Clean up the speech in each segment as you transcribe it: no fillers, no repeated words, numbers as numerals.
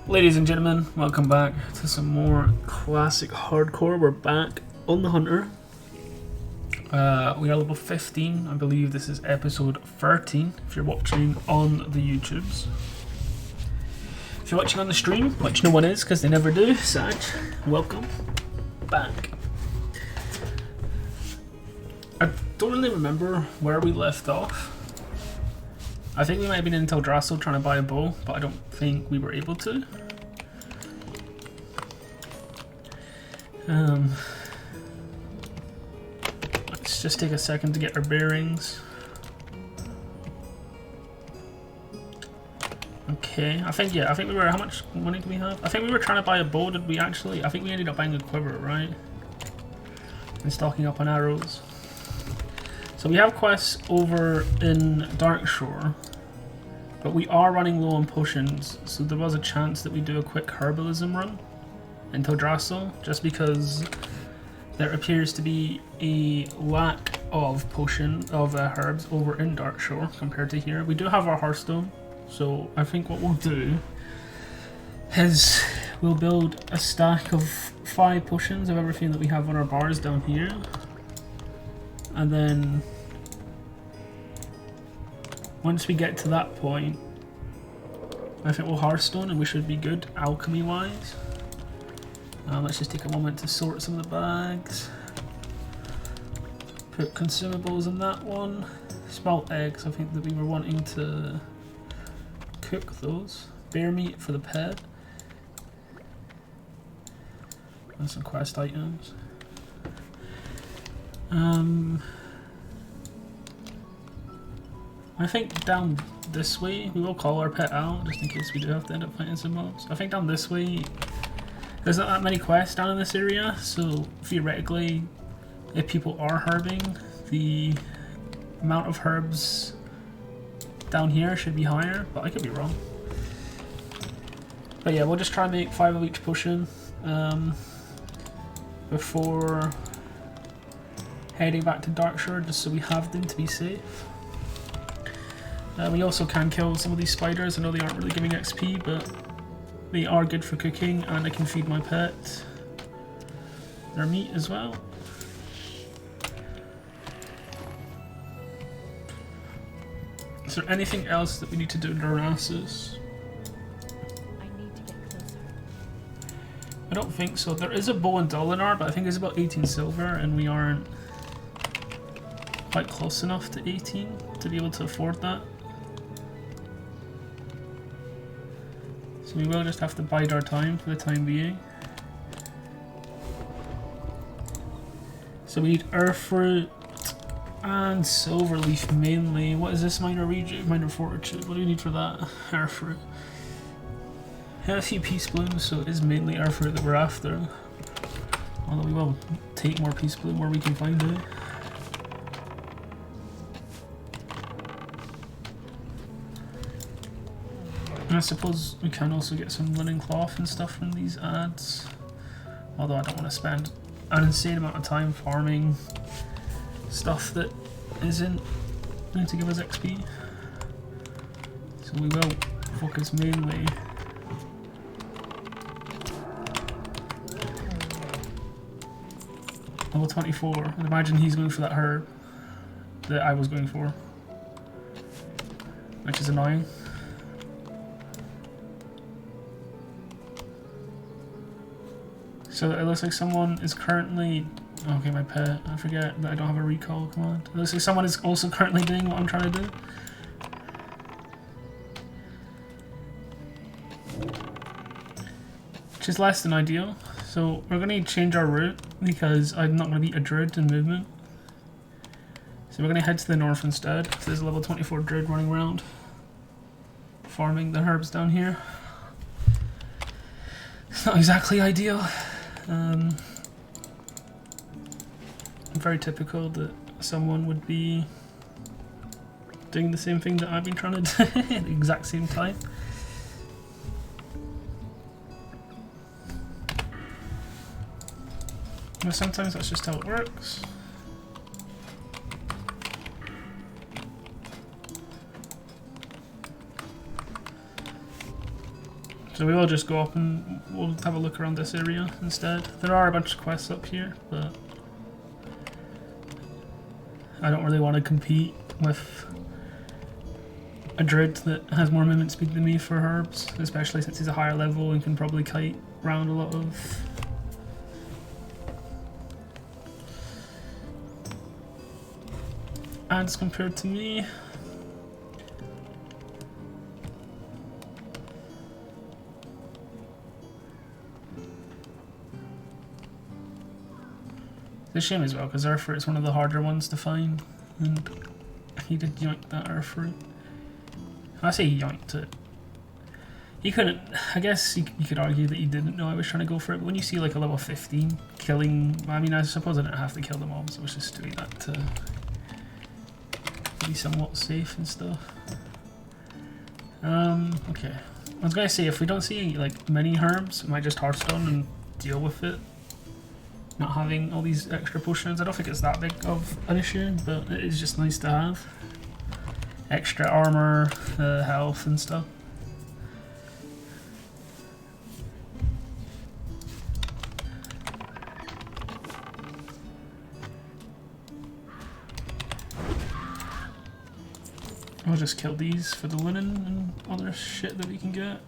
Ladies and gentlemen, welcome back to some more classic hardcore. We're back on the Hunter. We are level 15. I believe this is episode 13 if you're watching on the YouTubes. If you're watching on the stream, which no one is because they never do, Sag, welcome back. I don't really remember where we left off. I think we might have been in Hydraxian trying to buy a bow, but I don't think we were able to. Let's just take a second to get our bearings. Okay, I think we were, how much money do we have? I think we were trying to buy a bow, did we actually? I think we ended up buying a quiver, right? And stocking up on arrows. So we have quests over in Darkshore, but we are running low on potions, so there was a chance that we do a quick herbalism run in Hydraxian, just because there appears to be a lack of herbs over in Darkshore compared to here. We do have our Hearthstone, so I think what we'll do is we'll build a stack of 5 potions of everything that we have on our bars down here. And then once we get to that point, I think we'll Hearthstone and we should be good alchemy wise. Let's just take a moment to sort some of the bags. Put consumables in that one. Smelt eggs, I think that we were wanting to cook those. Bear meat for the pet. And some quest items. I think down this way, we will call our pet out, just in case we do have to end up fighting some mobs. I think down this way, there's not that many quests down in this area, so theoretically, if people are herbing, the amount of herbs down here should be higher, but I could be wrong. But yeah, we'll just try and make 5 of each potion before heading back to Darkshore, just so we have them to be safe. We also can kill some of these spiders. I know they aren't really giving XP, but they are good for cooking, and I can feed my pet their meat as well. Is there anything else that we need to do in Hydraxian? I don't think so. There is a bow and Dolinar, but I think it's about 18 silver, and we aren't quite close enough to 18 to be able to afford that. So we will just have to bide our time for the time being. So we need earth fruit and silverleaf mainly. What is this? Minor fortitude. What do we need for that? Earth fruit. Had a few peace blooms, so it is mainly earth fruit that we're after. Although we will take more peace bloom where we can find it. I suppose we can also get some linen cloth and stuff from these ads, although I don't want to spend an insane amount of time farming stuff that isn't going to give us XP. So we will focus mainly level 24. I'd imagine he's going for that herb that I was going for, which is annoying. So it looks like someone is currently... Okay, my pet. I forget that I don't have a recall command. It looks like someone is also currently doing what I'm trying to do. Which is less than ideal. So we're going to change our route because I'm not going to beat a druid in movement. So we're going to head to the north instead. So there's a level 24 druid running around, farming the herbs down here. It's not exactly ideal. Very typical that someone would be doing the same thing that I've been trying to do at the exact same time. But sometimes that's just how it works. So we will just go up and we'll have a look around this area instead. There are a bunch of quests up here, but I don't really want to compete with a druid that has more movement speed than me for herbs, especially since he's a higher level and can probably kite around a lot of ads compared to me. It's a shame as well because Earthroot is one of the harder ones to find, and he did yoink that Earthroot. I say he yoinked it. He couldn't. I guess you could argue that he didn't know I was trying to go for it, but when you see like a level 15 killing, I mean, I suppose I didn't have to kill the mobs, I was just doing that to be somewhat safe and stuff. Okay. I was gonna say, if we don't see like many herbs, we might just Hearthstone and deal with it. Not having all these extra potions, I don't think it's that big of an issue, but it is just nice to have. Extra armor, health and stuff. I'll just kill these for the linen and other shit that we can get.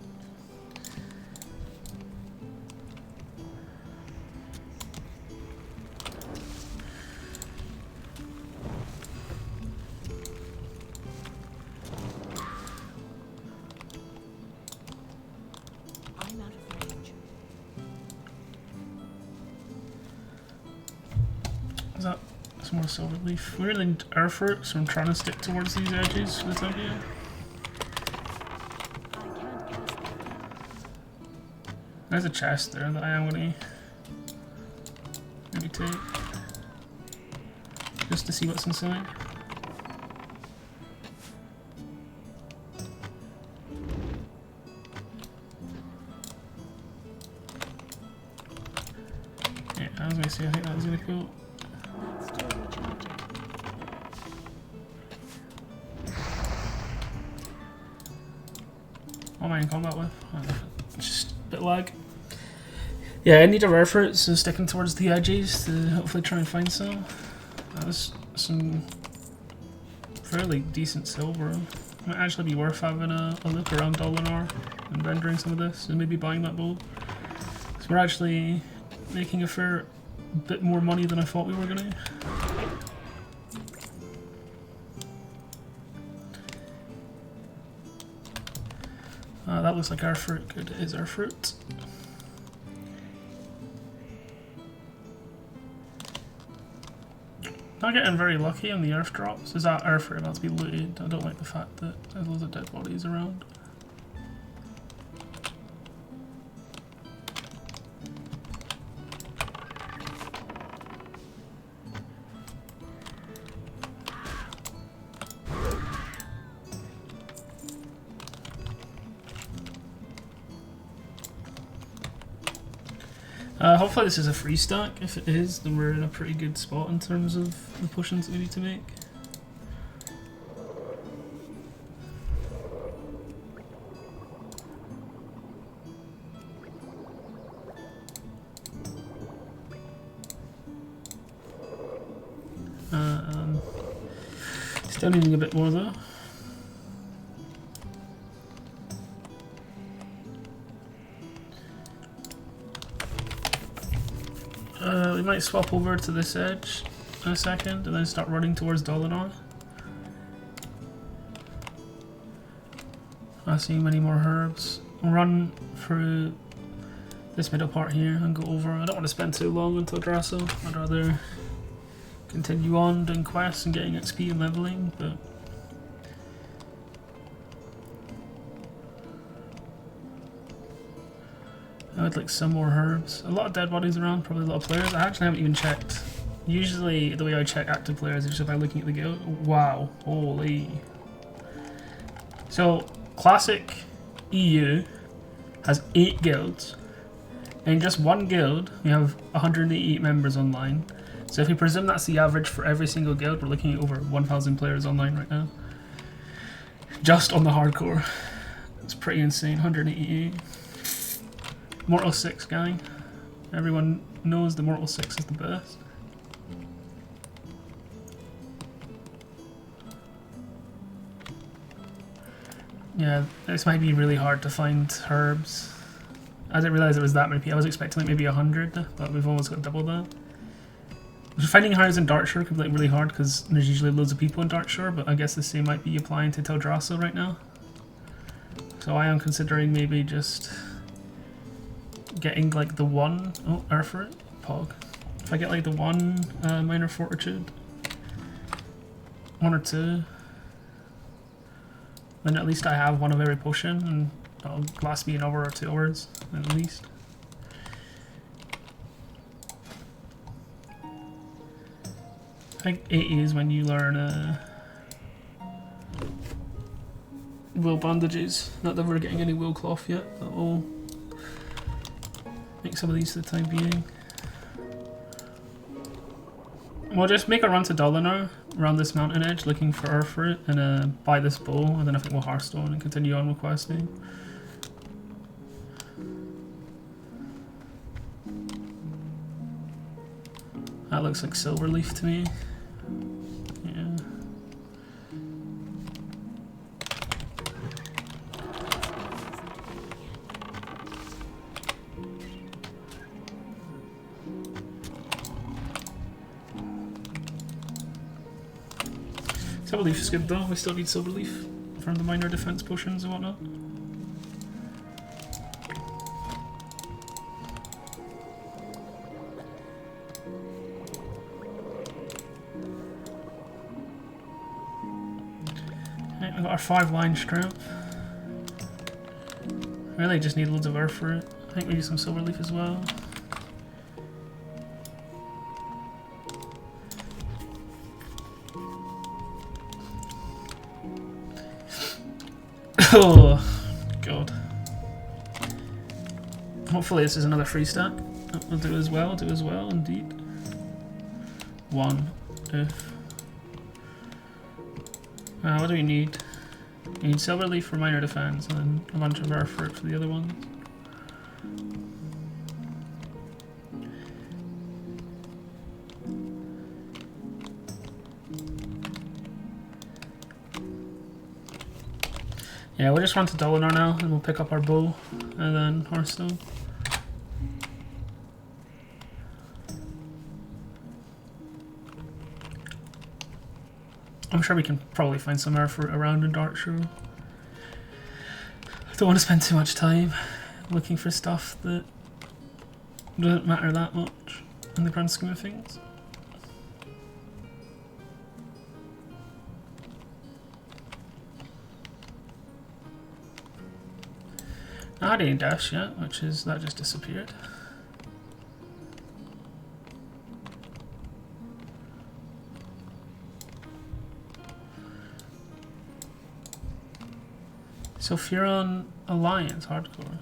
Is that some more silver leaf? We really need Earthroot, so I'm trying to stick towards these edges for the time being. There's a chest there that I am going to maybe take, just to see what's inside. Yeah, I was going to say, I think that was really cool. What am I in combat with? It's just a bit lag. Yeah, I need a Earthroot, so sticking towards the edges to hopefully try and find some. That was some fairly decent silver. Might actually be worth having a look around Dolinar and rendering some of this and maybe buying that bow. So we're actually making a fair bit more money than I thought we were going to. That looks like Earthroot. Good, it is Earthroot. Not getting very lucky on the earth drops. Is that Earthroot about to be looted? I don't like the fact that there's loads of dead bodies around. Hopefully this is a free stack. If it is, then we're in a pretty good spot in terms of the potions that we need to make. Still needing a bit more though. We might swap over to this edge in a second and then start running towards Dolinar. I see many more herbs. We'll run through this middle part here and go over. I don't want to spend too long until Drasso. I'd rather continue on doing quests and getting XP and leveling, but I would like some more herbs. A lot of dead bodies around, probably a lot of players. I actually haven't even checked. Usually the way I check active players is just by looking at the guild. Wow, holy. So, Classic EU has 8 guilds. In just one guild, we have 188 members online. So if we presume that's the average for every single guild, we're looking at over 1,000 players online right now. Just on the hardcore. It's pretty insane, 188. Mortal 6 gang. Everyone knows the Mortal 6 is the best. Yeah, this might be really hard to find herbs. I didn't realise there was that many people. I was expecting like maybe 100, but we've almost got double that. Finding herbs in Darkshore could be like really hard because there's usually loads of people in Darkshore, but I guess the same might be applying to Teldrassil right now. So I am considering maybe just getting like the one Earthroot Pog. If I get like the one Minor Fortitude, 1 or 2, then at least I have one of every potion, and that'll last me an hour or 2 hours at least. I think 80 is when you learn wool bandages. Not that we're getting any wool cloth yet, but we'll make some of these for the time being. We'll just make a run to Dolinar around this mountain edge looking for Earthroot and buy this bow, and then I think we'll Hearthstone and continue on with questing. That looks like Silverleaf to me. Yeah. Silverleaf is good though, we still need Silverleaf from the minor defense potions and whatnot. Okay, we've got our 5 line strength. Really just need loads of Earthroot. I think we need some Silverleaf as well. Oh, God. Hopefully this is another free stack. We'll do as well, indeed. 1, if. What do we need? We need Silverleaf for minor defense and then a bunch of Earthroot for the other ones. Yeah, we'll just run to Dolinar now and we'll pick up our bow and then Hearthstone. I'm sure we can probably find some Earthroot around in Darkshore. I don't want to spend too much time looking for stuff that doesn't matter that much in the grand scheme of things. I didn't dash yet, which is, that just disappeared. So if you're on Alliance Hardcore.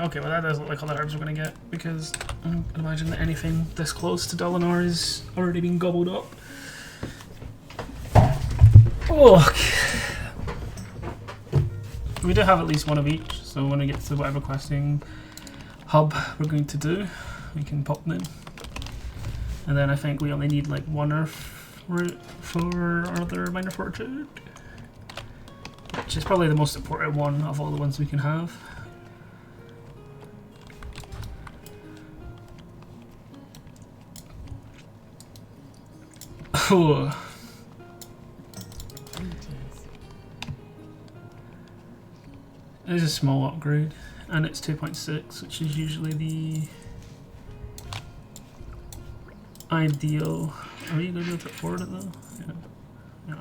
Okay, well that does look like all the herbs we're going to get, because I imagine that anything this close to Dolinar is already being gobbled up. Oh, we do have at least one of each, so when we get to whatever questing hub we're going to do, we can pop them in. And then I think we only need like 1 Earthroot for our other Minor Fortitude, which is probably the most important one of all the ones we can have. Oh. It is a small upgrade, and it's 2.6, which is usually the ideal. Are you going to be able to afford it though? Yeah. Yeah.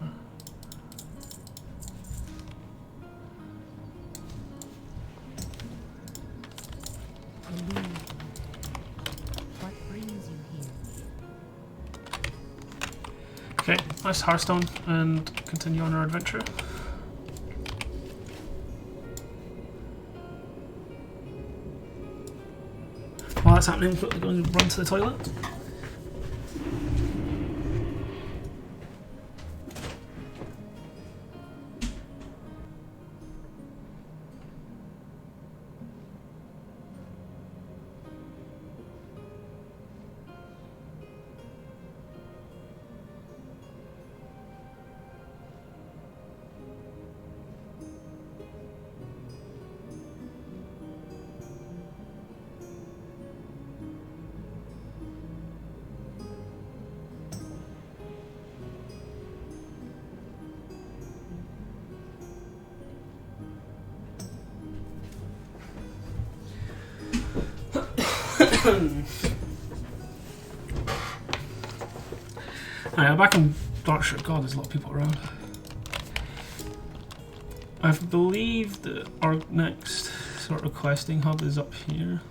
Okay, let's Hearthstone and continue on our adventure. While that's happening, we're going to run to the toilet. Alright, I'm back in Darkshire. God, there's a lot of people around. I believe that our next sort of questing hub is up here.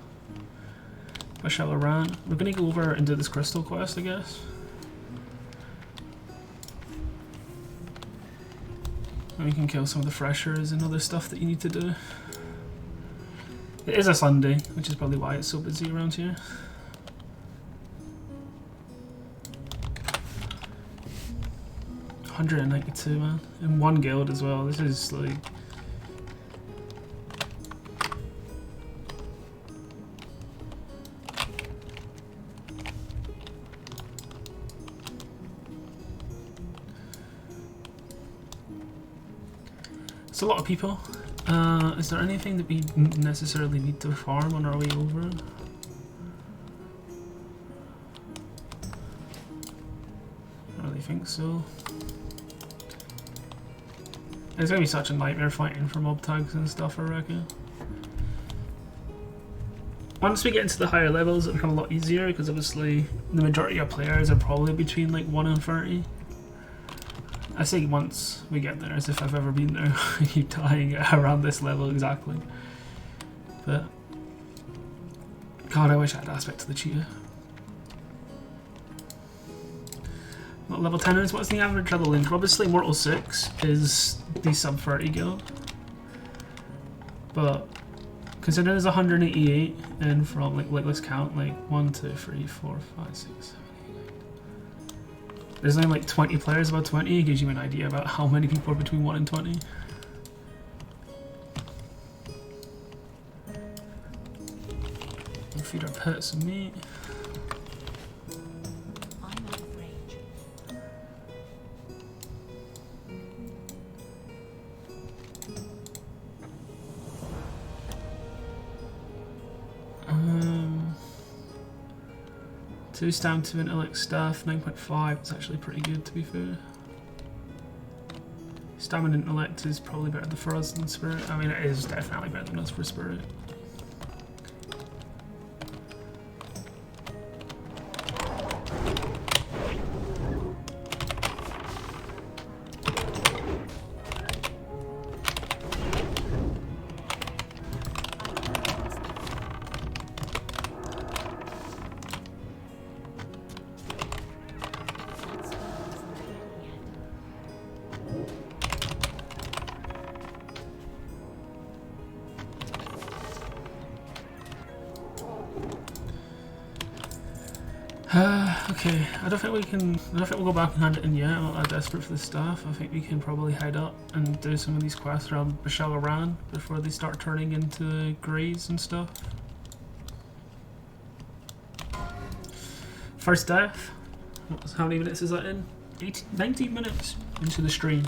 Hydraxian. We're gonna go over and do this crystal quest, I guess. And we can kill some of the freshers and other stuff that you need to do. It is a Sunday, which is probably why it's so busy around here. $192, man. In one guild as well. This is like... It's a lot of people. Is there anything that we necessarily need to farm on our way over? I don't really think so. It's gonna be such a nightmare fighting for mob tags and stuff, I reckon. Once we get into the higher levels, it'll become a lot easier because obviously the majority of players are probably between like 1 and 30. I say once we get there, as if I've ever been there. I keep dying around this level exactly. But God, I wish I had aspect to the cheetah. What level 10 is? What's the average level in? Obviously, Mortal 6 is the sub 30 guild. But considering there's 188, and from like let's count like 1, 2, 3, 4, 5, 6, 7. There's only like 20 players, about 20. It gives you an idea about how many people are between 1 and 20. We'll feed our pets some meat. I'm out of range. Two stamina, 2 intellect staff, 9.5. It's actually pretty good, to be fair. Stamina and intellect is probably better for us than spirit. I mean, it is definitely better than us for spirit. Okay, I don't think we'll go back and hand it in yet. I'm not that desperate for the staff. I think we can probably hide up and do some of these quests around Hydraxian before they start turning into greys and stuff. First death. How many minutes is that in? 19 minutes into the stream.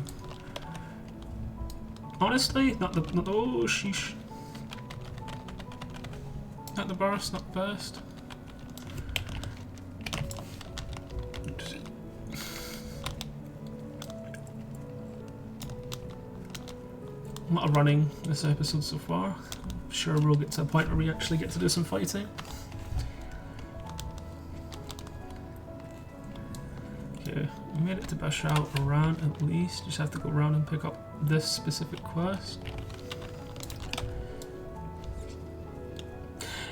Honestly, not the oh sheesh. Not the burst, not the best. A lot of running this episode so far. I'm sure we'll get to a point where we actually get to do some fighting. Okay, we made it to Hydraxian at least. Just have to go around and pick up this specific quest.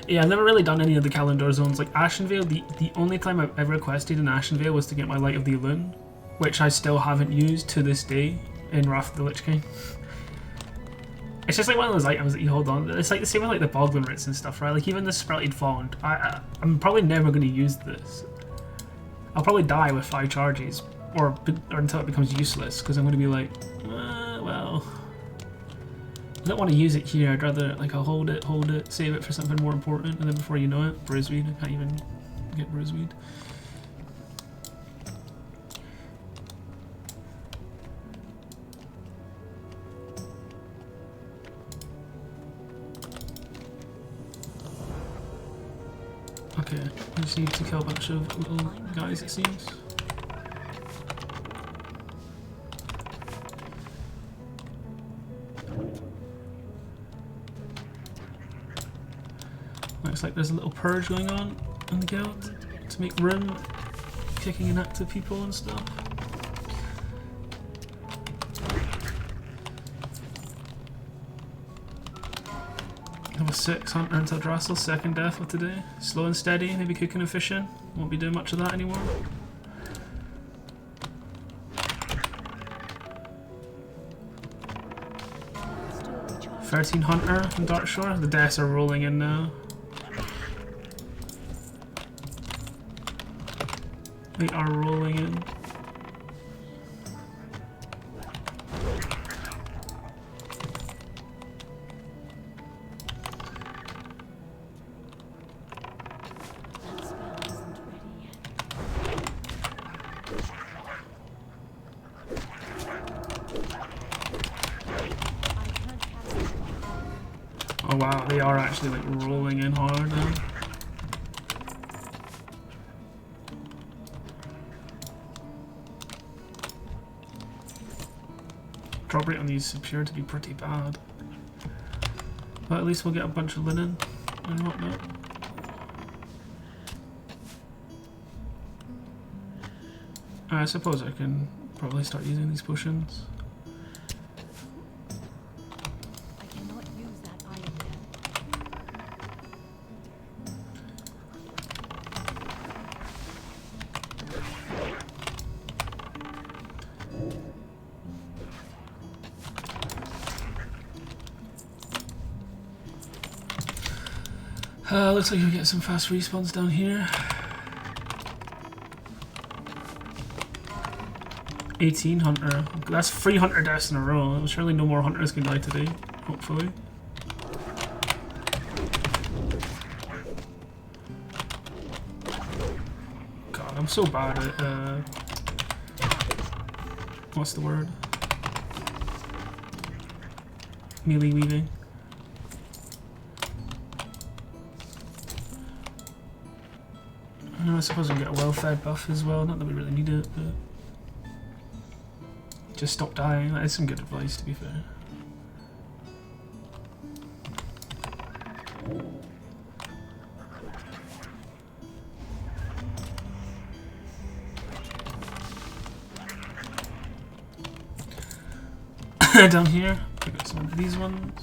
Yeah, I've never really done any of the calendar zones. Like Ashenvale, the only time I've ever quested in Ashenvale was to get my Light of the Elune, which I still haven't used to this day in Wrath of the Lich King. It's just like one of those items that you hold on. It's like the same with like the Boglin Roots and stuff, right? Like even the Sprouted Fond. I'm probably never going to use this. I'll probably die with 5 charges, or until it becomes useless, because I'm going to be like, well, I don't want to use it here. I'd rather like I'll hold it, save it for something more important, and then before you know it, Bruiseweed. I can't even get Bruiseweed. Okay, I just need to kill a bunch of little guys, it seems. Looks like there's a little purge going on in the guild to make room, kicking inactive people and stuff. Level 6 Hunter into Hydraxian, second death of today. Slow and steady, maybe cooking and fishing. Won't be doing much of that anymore. Still recharging. 13 Hunter from Darkshore. The deaths are rolling in now. They are rolling in. That spell isn't ready yet. I can't cast it. Oh wow, they are actually like rolling in hard now. Drop rate on these appear to be pretty bad. But at least we'll get a bunch of linen and whatnot. I suppose I can probably start using these potions. I cannot use that item yet. Looks like you'll get some fast respawns down here. 18 Hunter. That's 3 Hunter deaths in a row. Surely no more Hunters can die today, hopefully. God, I'm so bad at, what's the word? Melee weaving. I suppose we can get a well-fed buff as well, not that we really need it, but just stop dying. That is some good advice, to be fair. Down here, pick up some of these ones.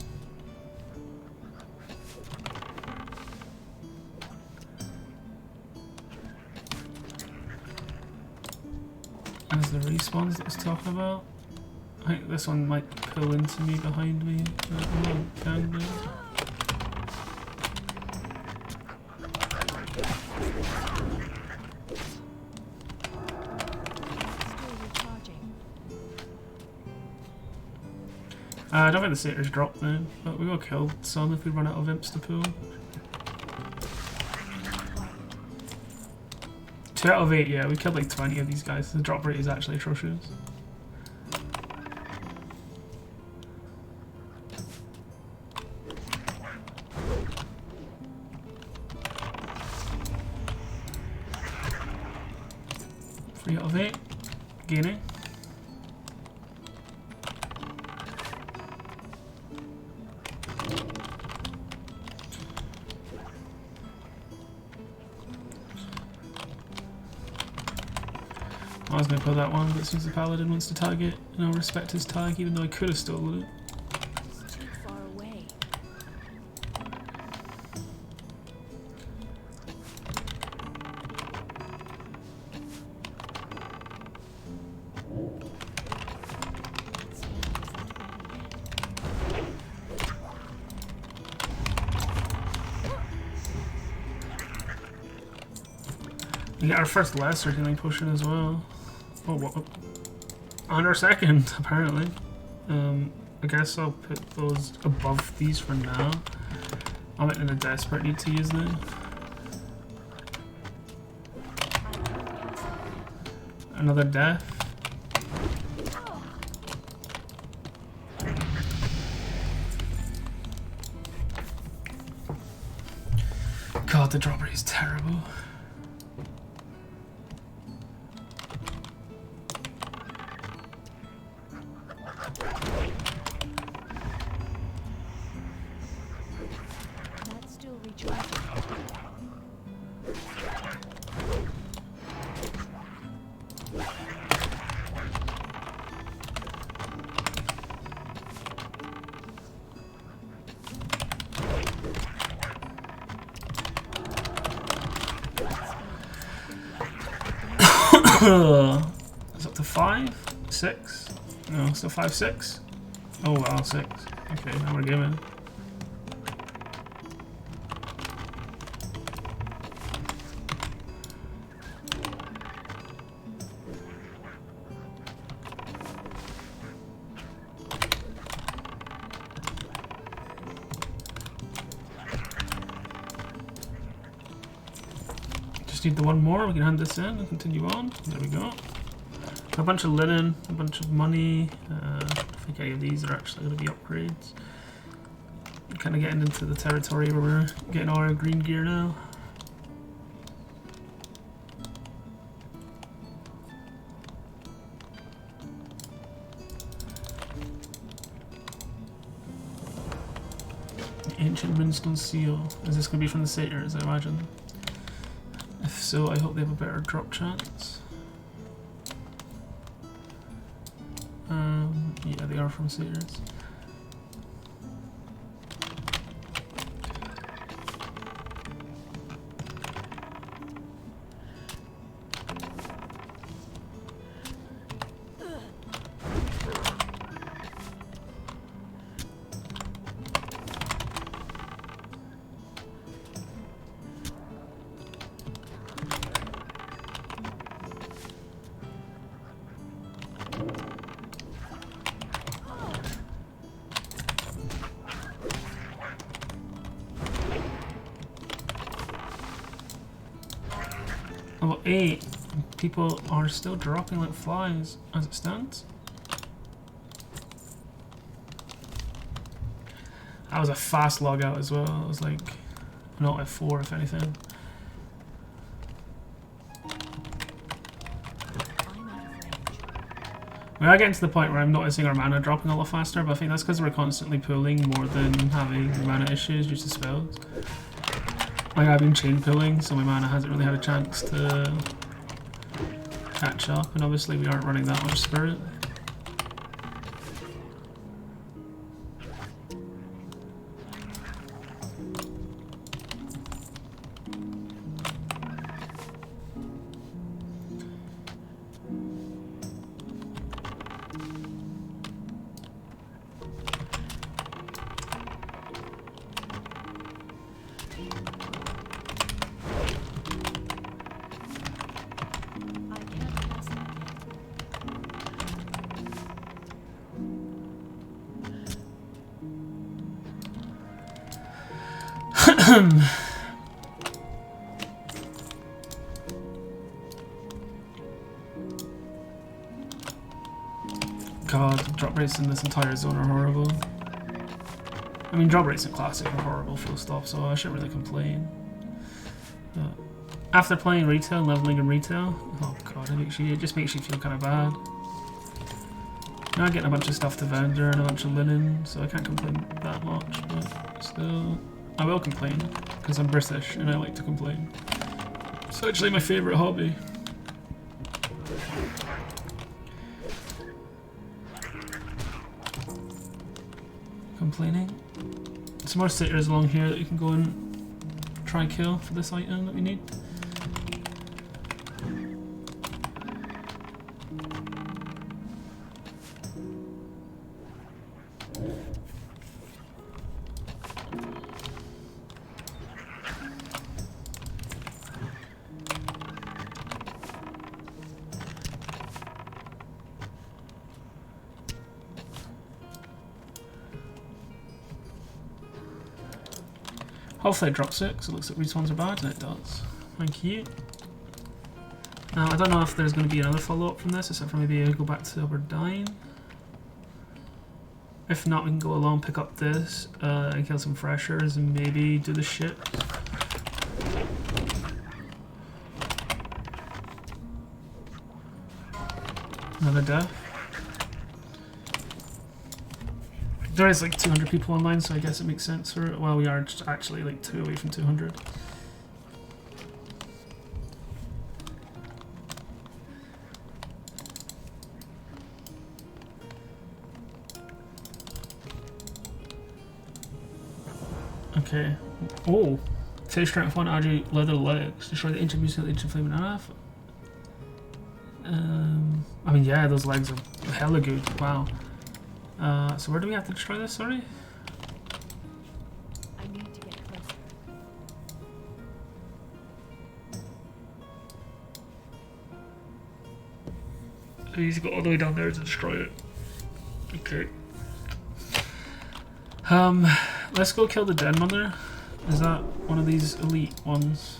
There's the respawns that I was talking about. I think this one might pull into me behind me. Can do. Still recharging. I don't think the satyrs dropped then, but we will kill some if we run out of imps to pull. 2 out of 8, yeah, we killed like 20 of these guys. The drop rate is actually atrocious. Three out of 8. Gaining. I was going to pull that one, but it seems the paladin wants to tag it, and I'll respect his tag, even though I could have stolen it. It's too far away. We got our first lesser healing potion as well. Oh, what? On our second, apparently. I guess I'll put those above these for now. I'm in a desperate need to use them. Another death. God, the drop rate is terrible. That's still recharging. It's up to 5? 6? No, still 5, 6? Oh wow, 6. Okay, now we're giving. Need the one more, we can hand this in and continue on. There we go. A bunch of linen, a bunch of money. I think any of these are actually going to be upgrades. We're kind of getting into the territory where we're getting all our green gear now. The ancient Moonstone seal. Is this going to be from the satyrs, I imagine? If so, I hope they have a better drop chance. Yeah, they are from satyrs. Level 8. People are still dropping like flies as it stands. That was a fast log out as well. It was like not at 4 if anything. We are getting to the point where I'm noticing our mana dropping a lot faster, but I think that's because we're constantly pulling more than having mana issues due to spells. Like I've been chain pulling, so my mana hasn't really had a chance to catch up, and obviously we aren't running that much spirit. God, drop rates in this entire zone are horrible. I mean, drop rates in Classic are horrible, full stop, so I shouldn't really complain. After playing retail and leveling in retail, oh god, it just makes you feel kind of bad. Now I'm getting a bunch of stuff to vendor and a bunch of linen, so I can't complain that much, but still, I will complain, because I'm British and I like to complain. It's actually my favourite hobby. Complaining. Some more satyrs along here that you can go and try and kill for this item that we need. Hopefully it drops it, because it looks like respawns are bad, and it does. Thank you. Now, I don't know if there's going to be another follow-up from this, except for maybe I go back to Aberdeen. If not, we can go along, pick up this, and kill some freshers, and maybe do the ship. Another death. There is like 200 people online, so I guess it makes sense for it. Well, we are just actually like 2 away from 200. Okay. Oh! Say strength 1, add you leather legs. Destroy the ancient music, the ancient flame and half. I mean, yeah, those legs are hella good. Wow. So where do we have to destroy this? Sorry. I need to get closer. He's got all the way down there to destroy it. Okay. Let's go kill the Den Mother. Is that one of these elite ones?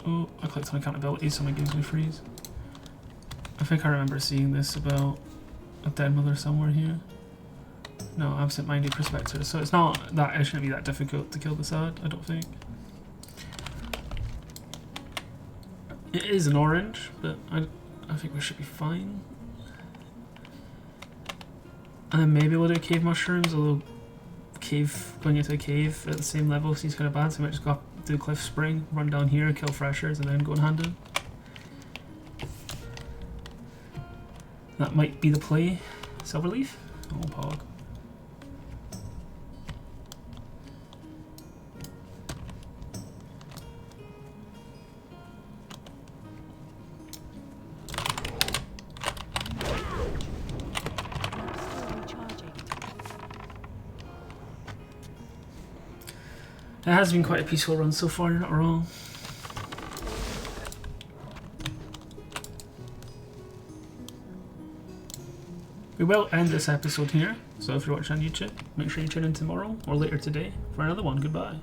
Oh, I clicked on accountability, so it gives me freeze. I think I remember seeing this about a Den Mother somewhere here. No, absent-minded prospector. So it's not that, it shouldn't be that difficult to kill this ad, I don't think. It is an orange, but I think we should be fine. And then maybe we'll do cave mushrooms, although going into a cave at the same level seems kind of bad, so we might just go do cliff spring, run down here, kill freshers, and then go and hand in. That might be the play. Silverleaf? Oh, pog. It has been quite a peaceful run so far, you're not wrong. We will end this episode here, so if you're watching on YouTube, make sure you tune in tomorrow or later today for another one. Goodbye.